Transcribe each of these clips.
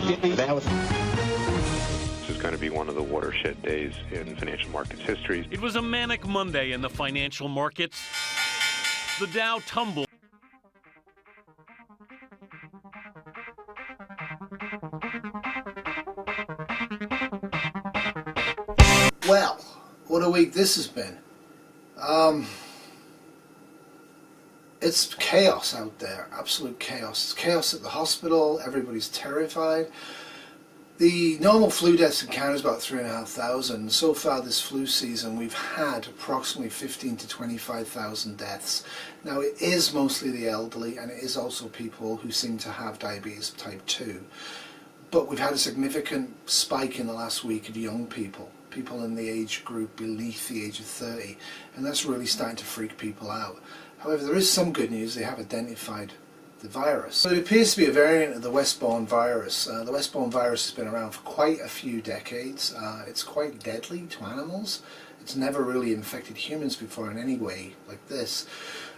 This is going to be one of the watershed days in financial markets history. It was a manic Monday in the financial markets. The Dow tumbled. Well, what a week this has been. It's chaos out there, absolute chaos. It's chaos at the hospital, everybody's terrified. The normal flu deaths in Canada is about 3,500. So far this flu season we've had approximately 15 to 25,000 deaths. Now it is mostly the elderly, and it is also people who seem to have diabetes type 2. But we've had a significant spike in the last week of young people in the age group beneath the age of 30, and that's really starting to freak people out. However, there is some good news. They have identified the virus. So it appears to be a variant of the Westbourne virus. The Westbourne virus has been around for quite a few decades. It's quite deadly to animals. It's never really infected humans before in any way like this.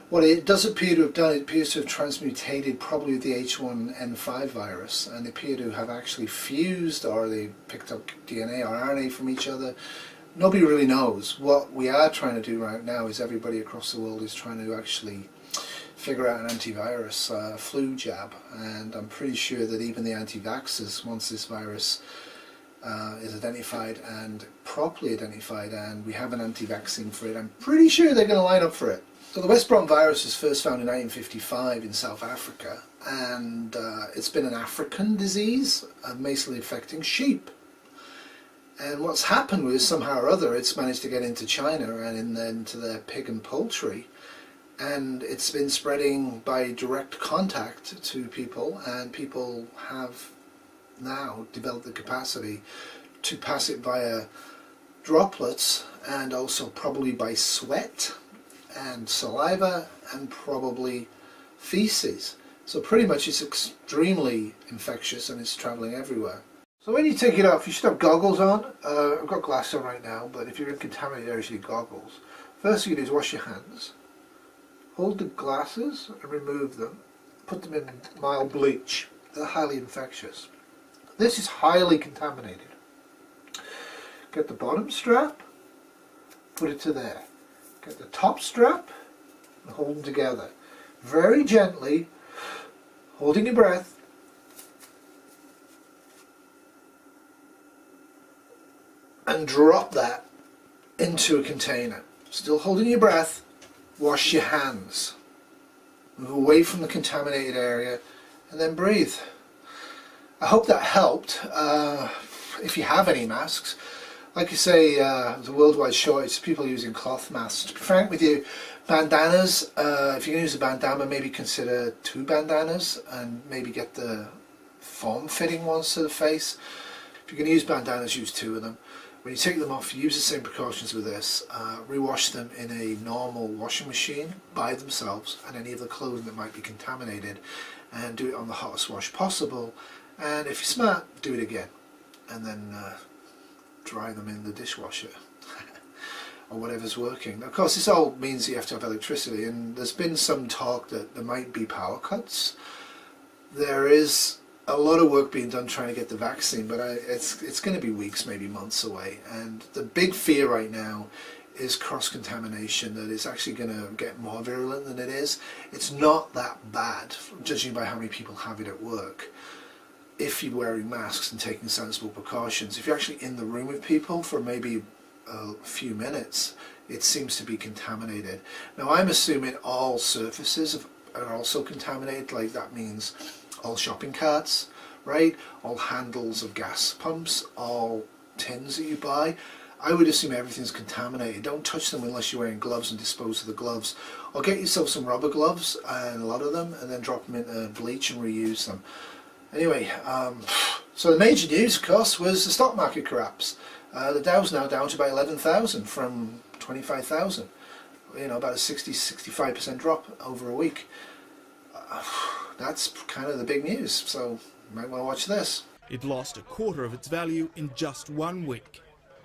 What it does appear to have done, it appears to have transmutated probably with the H1N5 virus, and they appear to have actually fused, or they picked up DNA or RNA from each other. Nobody really knows. What we are trying to do right now is everybody across the world is trying to actually figure out an antivirus flu jab, and I'm pretty sure that even the anti-vaxxers, once this virus is identified and properly identified and we have an anti-vaccine for it, I'm pretty sure they're going to line up for it. So the Westbourne virus was first found in 1955 in South Africa, and it's been an African disease, mostly affecting sheep. And what's happened was, somehow or other, it's managed to get into China and into their pig and poultry, and it's been spreading by direct contact to people, and people have now developed the capacity to pass it via droplets, and also probably by sweat and saliva and probably feces. So pretty much it's extremely infectious, and it's traveling everywhere. So when you take it off, you should have goggles on. I've got glasses on right now, but if you're in contaminated areas, you need goggles. First thing you do is wash your hands. Hold the glasses and remove them. Put them in mild bleach. They're highly infectious. This is highly contaminated. Get the bottom strap, put it to there. Get the top strap and hold them together. Very gently, holding your breath. And drop that into a container. Still holding your breath. Wash your hands. Move away from the contaminated area and then breathe. I hope that helped. If you have any masks, like you say, there's a worldwide shortage of people using cloth masks. To be frank with you, bandanas, if you're going to use a bandana, maybe consider 2 bandanas and maybe get the form-fitting ones to the face. If you're going to use bandanas, use 2 of them. When you take them off, use the same precautions with this. Rewash them in a normal washing machine by themselves, and any of the clothing that might be contaminated, and do it on the hottest wash possible. And if you're smart, do it again, and then dry them in the dishwasher or whatever's working. Now, of course, this all means that you have to have electricity, and there's been some talk that there might be power cuts. There is a lot of work being done trying to get the vaccine, but it's going to be weeks, maybe months away. And the big fear right now is cross-contamination, that it's actually going to get more virulent than it is. It's not that bad, judging by how many people have it at work, if you're wearing masks and taking sensible precautions. If you're actually in the room with people for maybe a few minutes, it seems to be contaminated. Now, I'm assuming all surfaces are also contaminated. Like, that means all shopping carts, right? All handles of gas pumps, all tins that you buy. I would assume everything's contaminated. Don't touch them unless you're wearing gloves, and dispose of the gloves. Or get yourself some rubber gloves, and a lot of them, and then drop them in bleach and reuse them. Anyway, so the major news, of course, was the stock market collapse. The Dow's now down to about 11,000 from 25,000. You know, about a 60-65% drop over a week. That's kind of the big news, so you might want to watch this. It lost a quarter of its value in just 1 week.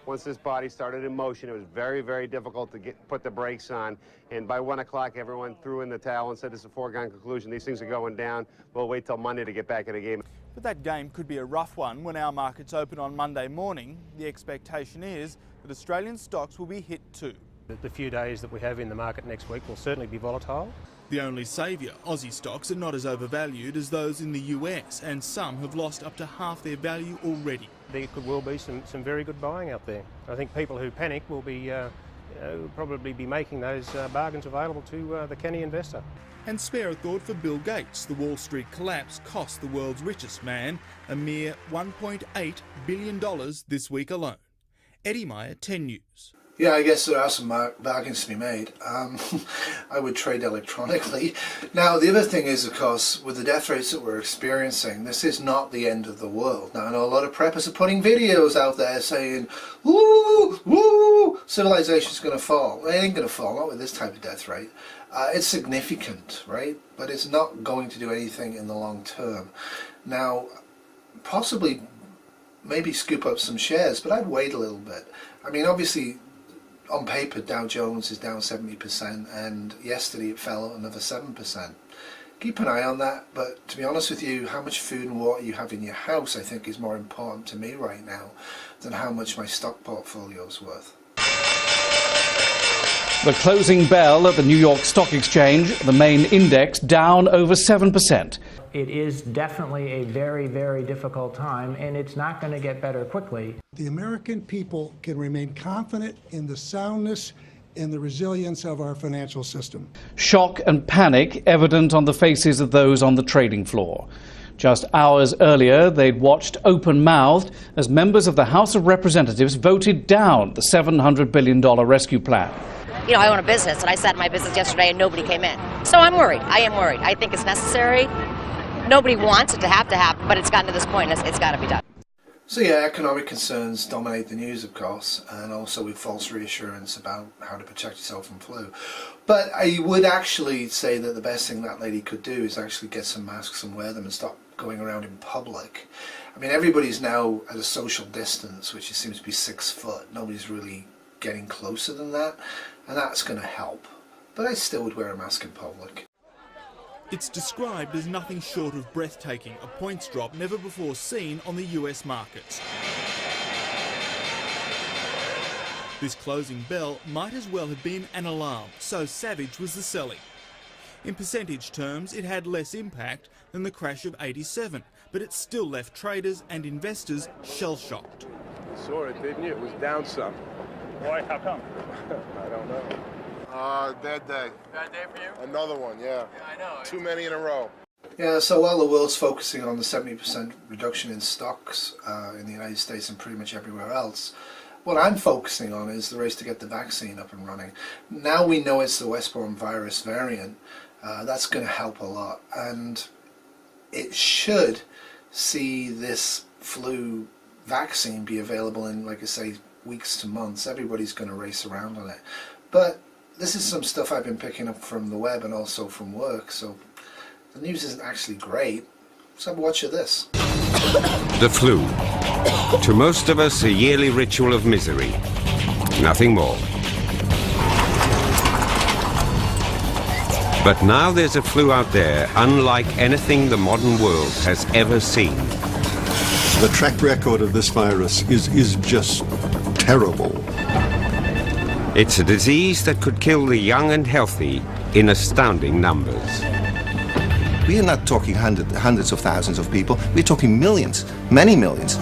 Once this body started in motion, it was very, very difficult to put the brakes on. And by 1 o'clock, everyone threw in the towel and said it's a foregone conclusion. These things are going down. We'll wait till Monday to get back in the game. But that game could be a rough one when our markets open on Monday morning. The expectation is that Australian stocks will be hit too. The few days that we have in the market next week will certainly be volatile. The only saviour, Aussie stocks are not as overvalued as those in the US, and some have lost up to half their value already. There could well be some very good buying out there. I think people who panic will be probably be making those bargains available to the canny investor. And spare a thought for Bill Gates. The Wall Street collapse cost the world's richest man a mere $1.8 billion this week alone. Eddie Meyer, 10 News. Yeah, I guess there are some bargains to be made. I would trade electronically. Now, the other thing is, of course, with the death rates that we're experiencing, this is not the end of the world. Now, I know a lot of preppers are putting videos out there saying, woo, woo, civilization's going to fall. It ain't going to fall, not with this type of death rate. It's significant, right? But it's not going to do anything in the long term. Now, possibly, maybe scoop up some shares, but I'd wait a little bit. I mean, obviously, on paper, Dow Jones is down 70%, and yesterday it fell another 7%. Keep an eye on that, but to be honest with you, how much food and water you have in your house, I think, is more important to me right now than how much my stock portfolio is worth. The closing bell at the New York Stock Exchange, the main index down over 7%. It is definitely a very, very difficult time, and it's not going to get better quickly. The American people can remain confident in the soundness and the resilience of our financial system. Shock and panic evident on the faces of those on the trading floor. Just hours earlier, they'd watched open-mouthed as members of the House of Representatives voted down the $700 billion rescue plan. You know, I own a business, and I sat in my business yesterday and nobody came in. So I'm worried. I am worried. I think it's necessary. Nobody wants it to happen, but it's gotten to this point, it's got to be done. So yeah, economic concerns dominate the news, of course, and also with false reassurance about how to protect yourself from flu. But I would actually say that the best thing that lady could do is actually get some masks and wear them and stop going around in public. I mean, everybody's now at a social distance, which seems to be 6 foot. Nobody's really getting closer than that, and that's going to help. But I still would wear a mask in public. It's described as nothing short of breathtaking, a points drop never before seen on the US markets. This closing bell might as well have been an alarm, so savage was the selling. In percentage terms, it had less impact than the crash of '87, but it still left traders and investors shell-shocked. You saw it, didn't you? It was down some. Why? How come? I don't know. Bad day. Bad day for you? Another one, yeah. I know. Too many in a row. Yeah, so while the world's focusing on the 70% reduction in stocks in the United States and pretty much everywhere else, what I'm focusing on is the race to get the vaccine up and running. Now we know it's the Westbourne virus variant. That's going to help a lot, and it should see this flu vaccine be available in, like I say, weeks to months. Everybody's going to race around on it. But this is some stuff I've been picking up from the web and also from work, so the news isn't actually great. So watch this. The flu. To most of us, a yearly ritual of misery. Nothing more. But now there's a flu out there unlike anything the modern world has ever seen. The track record of this virus is just terrible. It's a disease that could kill the young and healthy in astounding numbers. We are not talking hundreds of thousands of people, we're talking millions, many millions.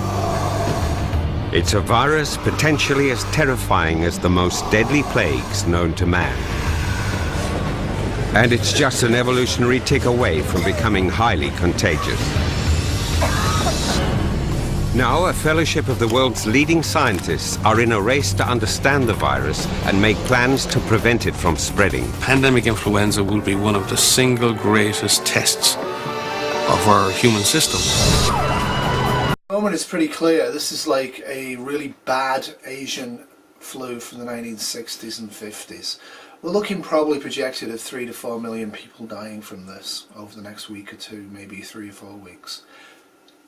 It's a virus potentially as terrifying as the most deadly plagues known to man. And it's just an evolutionary tick away from becoming highly contagious. Now, a fellowship of the world's leading scientists are in a race to understand the virus and make plans to prevent it from spreading. Pandemic influenza will be one of the single greatest tests of our human system. At the moment it's pretty clear. This is like a really bad Asian flu from the 1960s and 50s. We're looking probably projected at 3 to 4 million people dying from this over the next week or two, maybe 3 or 4 weeks.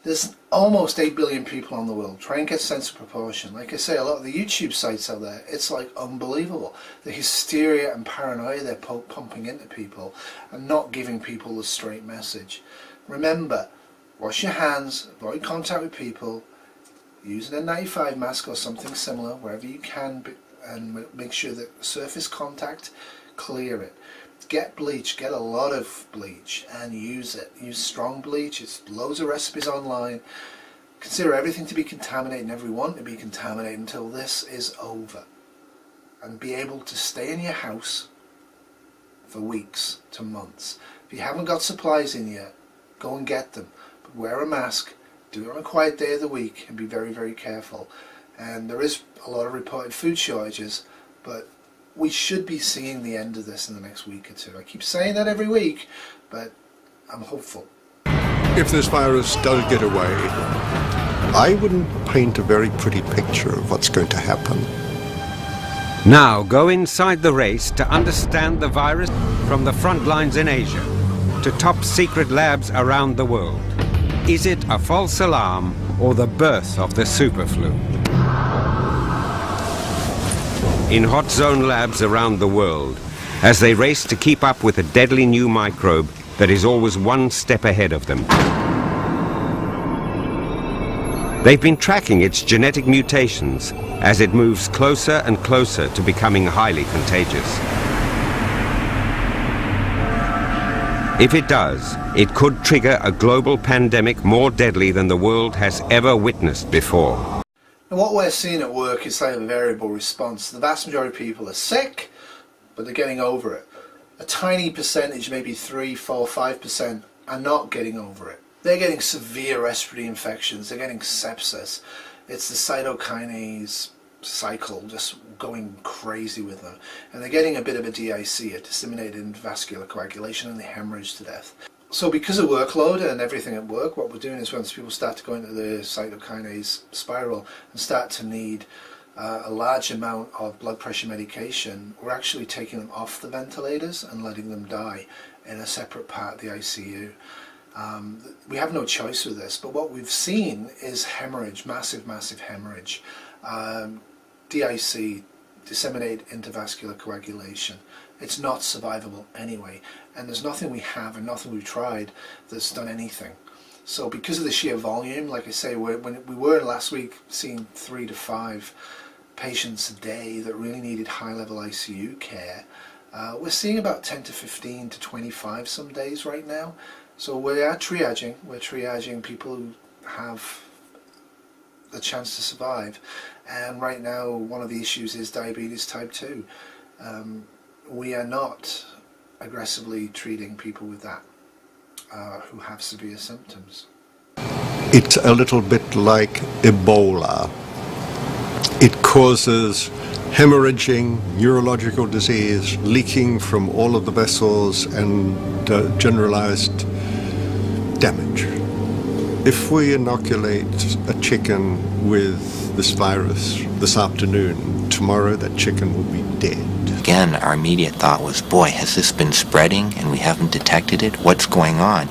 There's almost 8 billion people on the world. Try and get a sense of proportion. Like I say, a lot of the YouTube sites out there, it's like unbelievable. The hysteria and paranoia they're pumping into people and not giving people the straight message. Remember, Wash your hands, avoid contact with people, use an N95 mask or something similar wherever you can, and make sure that surface contact, clear it. Get bleach, get a lot of bleach and use it. Use strong bleach, it's loads of recipes online. Consider everything to be contaminated and everyone to be contaminated until this is over. And be able to stay in your house for weeks to months. If you haven't got supplies in yet, go and get them. But wear a mask, do it on a quiet day of the week, and be very, very careful. And there is a lot of reported food shortages, but we should be seeing the end of this in the next week or two. I keep saying that every week, but I'm hopeful. If this virus does get away, I wouldn't paint a very pretty picture of what's going to happen. Now go inside the race to understand the virus from the front lines in Asia to top secret labs around the world. Is it a false alarm or the birth of the super flu? In hot zone labs around the world, as they race to keep up with a deadly new microbe that is always one step ahead of them. They've been tracking its genetic mutations as it moves closer and closer to becoming highly contagious. If it does, it could trigger a global pandemic more deadly than the world has ever witnessed before. And what we're seeing at work is like a variable response. The vast majority of people are sick, but they're getting over it. A tiny percentage, maybe 3, 4, 5%, are not getting over it. They're getting severe respiratory infections, they're getting sepsis. It's the cytokinase cycle just going crazy with them. And they're getting a bit of a DIC, a disseminated vascular coagulation, and they hemorrhage to death. So because of workload and everything at work, what we're doing is once people start to go into the cytokinase spiral and start to need a large amount of blood pressure medication, we're actually taking them off the ventilators and letting them die in a separate part of the ICU. We have no choice with this, but what we've seen is hemorrhage, massive hemorrhage, DIC, disseminated intravascular coagulation. It's not survivable anyway, and there's nothing we have and nothing we've tried that's done anything. So because of the sheer volume, like I say, when we were last week seeing 3 to 5 patients a day that really needed high-level ICU care, we're seeing about 10 to 15 to 25 some days right now. So we are triaging. We're triaging people who have the chance to survive. And right now, one of the issues is diabetes type 2. We are not aggressively treating people with that who have severe symptoms. It's a little bit like Ebola. It causes hemorrhaging, neurological disease, leaking from all of the vessels, and generalized damage. If we inoculate a chicken with this virus this afternoon, tomorrow that chicken will be dead. Again, our immediate thought was, boy, has this been spreading and we haven't detected it? What's going on?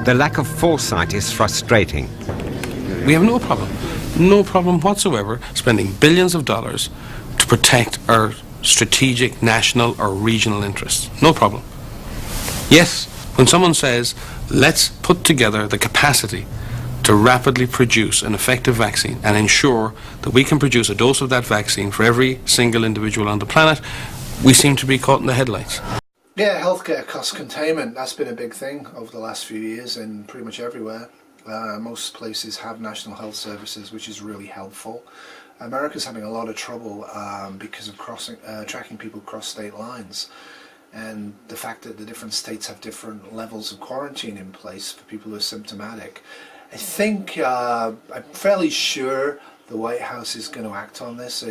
The lack of foresight is frustrating. We have no problem whatsoever spending billions of dollars to protect our strategic, national or regional interests. No problem. Yes, when someone says, let's put together the capacity to rapidly produce an effective vaccine and ensure that we can produce a dose of that vaccine for every single individual on the planet, we seem to be caught in the headlights. Yeah, healthcare cost containment, that's been a big thing over the last few years and pretty much everywhere. Most places have national health services, which is really helpful. America's having a lot of trouble because of tracking people across state lines, and the fact that the different states have different levels of quarantine in place for people who are symptomatic. I think, I'm fairly sure the White House is going to act on this.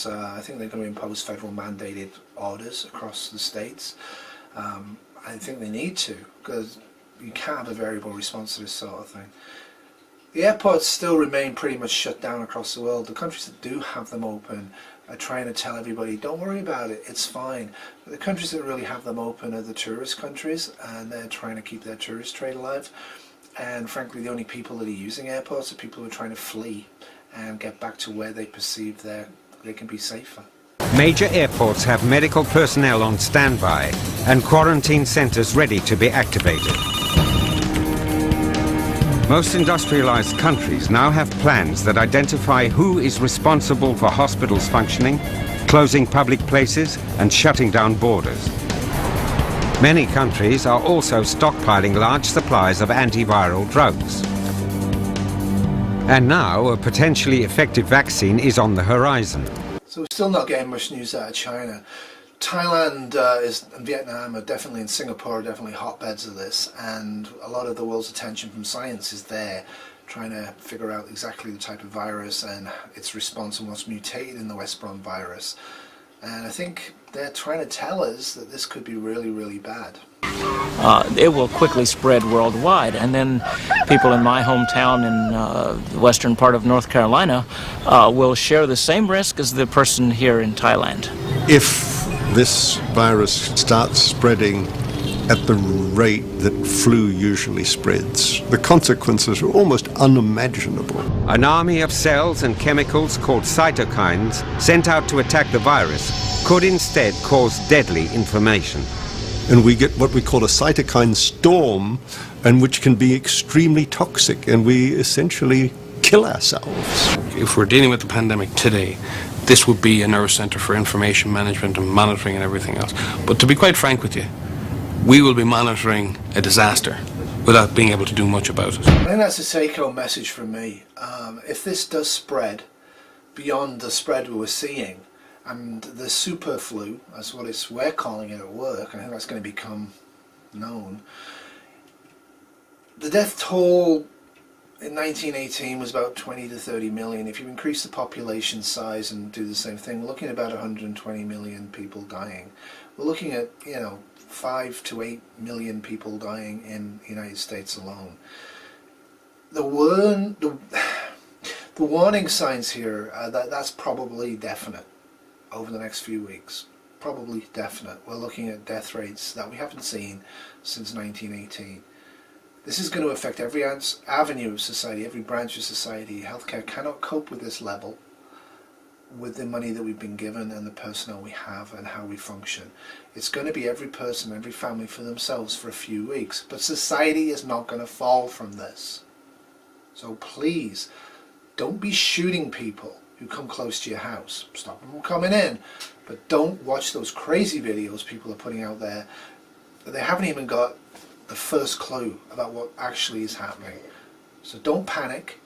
I think they're going to impose federal mandated orders across the states. I think they need to, because you can't have a variable response to this sort of thing. The airports still remain pretty much shut down across the world. The countries that do have them open are trying to tell everybody, don't worry about it, it's fine. But the countries that really have them open are the tourist countries, and they're trying to keep their tourist trade alive. And frankly, the only people that are using airports are people who are trying to flee and get back to where they perceive they can be safer. Major airports have medical personnel on standby and quarantine centers ready to be activated. Most industrialized countries now have plans that identify who is responsible for hospitals functioning, closing public places, and shutting down borders. Many countries are also stockpiling large supplies of antiviral drugs. And now a potentially effective vaccine is on the horizon. So we're still not getting much news out of China. Thailand and Vietnam are definitely, and Singapore are definitely hotbeds of this, and a lot of the world's attention from science is there, trying to figure out exactly the type of virus and its response and what's mutated in the Westbourne virus. And I think they're trying to tell us that this could be really, really bad. It will quickly spread worldwide, and then people in my hometown in the western part of North Carolina will share the same risk as the person here in Thailand. If this virus starts spreading at the rate that flu usually spreads, the consequences are almost unimaginable. An army of cells and chemicals called cytokines sent out to attack the virus could instead cause deadly inflammation. And we get what we call a cytokine storm, and which can be extremely toxic, and we essentially kill ourselves. If we're dealing with the pandemic today, this would be a nerve center for information management and monitoring and everything else. But to be quite frank with you, we will be monitoring a disaster without being able to do much about it. I think that's a take-home message from me. If this does spread beyond the spread we were seeing, and the super flu, that's what we're calling it at work, I think that's going to become known. The death toll in 1918 was about 20 to 30 million. If you increase the population size and do the same thing, we're looking at about 120 million people dying. We're looking at, 5 to 8 million people dying in the United States alone. The warning signs here, that's probably definite over the next few weeks. Probably definite. We're looking at death rates that we haven't seen since 1918. This is going to affect every avenue of society, every branch of society. Healthcare cannot cope with this level, with the money that we've been given and the personnel we have and how we function. It's going to be every person, every family for themselves for a few weeks. But society is not going to fall from this. So please, don't be shooting people who come close to your house. Stop them from coming in. But don't watch those crazy videos people are putting out there. They haven't even got the first clue about what actually is happening. So don't panic.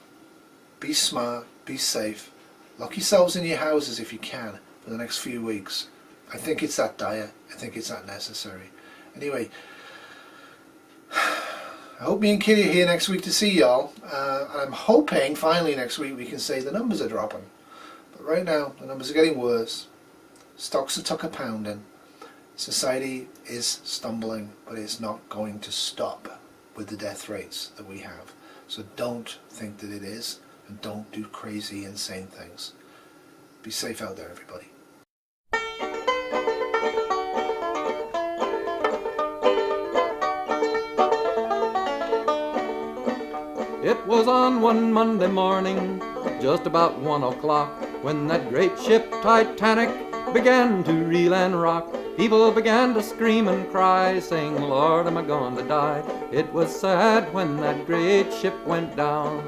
Be smart. Be safe. Lock yourselves in your houses if you can for the next few weeks. I think it's that dire. I think it's that necessary. Anyway, I hope me and Kitty are here next week to see y'all. And I'm hoping finally next week we can say the numbers are dropping. But right now the numbers are getting worse. Stocks are tucker pounding. Society is stumbling, but it's not going to stop with the death rates that we have. So don't think that it is, and don't do crazy, insane things. Be safe out there, everybody. It was on one Monday morning, just about 1 o'clock, when that great ship Titanic began to reel and rock. People began to scream and cry, saying, Lord, am I going to die? It was sad when that great ship went down.